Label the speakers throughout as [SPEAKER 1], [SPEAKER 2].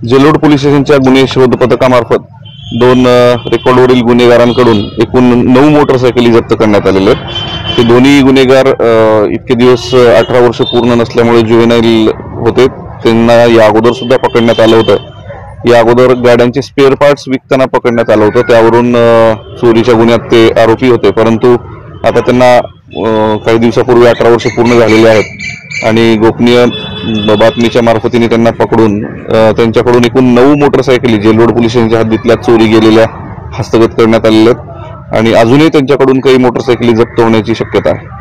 [SPEAKER 1] जेलोड police स्टेशनच्या गुन्हे शोध पथकामार्फत 2 रेकॉर्डवरील गुन्हेगारांकडून एकूण 9 मोटरसायकली जप्त करण्यात आलेल्या आहेत। हे दोन्ही गुन्हेगार इतके दिवस 18 वर्ष पूर्ण नसल्यामुळे जुवेनाइल होते। त्यांना या अगोदर सुद्धा पकडण्यात आलं होतं। या अगोदर गाड्यांचे स्पेअर पार्ट्स विकताना पकडण्यात आलं होतं, त्यावरून चोरीच्या गुन्ह्यात ते आरोपी होते। परंतु आता त्यांना काही दिवसापूर्वी 18 वर्ष पूर्ण झालेले आहेत आणि गोपनीय बातमीच्या मार्फतीने त्यांना पकडून त्यांच्याकडून एकूण 9 मोटरसायकली जेलोड पोलीस स्टेशनच्या हद्दीतल्या चोरी गेलेल्या हस्तगत करण्यात आलेल्या आहेत आणि अजूनही त्यांच्याकडून काही मोटरसायकली जप्त होण्याची शक्यता आहे।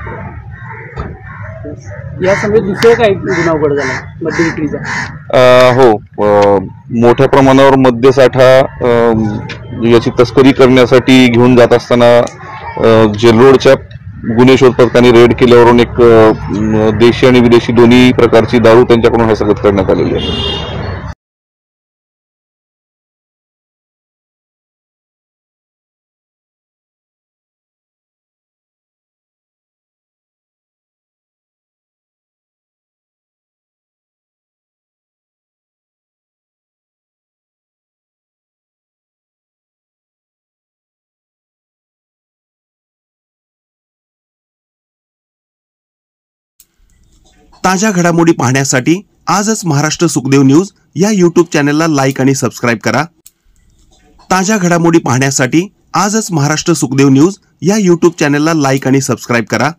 [SPEAKER 2] या समेत दुसरा काय गुन्हा उघड झाला मद्य विक्रीचा?
[SPEAKER 1] हो, मोठ्या प्रमाणावर मद्यसाठा याची तस्करी करण्यासाठी घेऊन जात असताना जेलोडच्या गुन्हे शोध पथकाने रेड केल्यावरून एक देशी आणि विदेशी दोन्ही प्रकारची दारू त्यांच्याकडून हस्तगत करण्यात आलेली आहे।
[SPEAKER 3] ताज्या घडामोडी पाहण्यासाठी आजच महाराष्ट्र सुखदेव न्यूज या YouTube चॅनलला लाईक आणि सबस्क्राईब करा। ताज्या घडामोडी पाहण्यासाठी आजच महाराष्ट्र सुखदेव न्यूज या YouTube चॅनलला लाईक आणि सबस्क्राईब करा।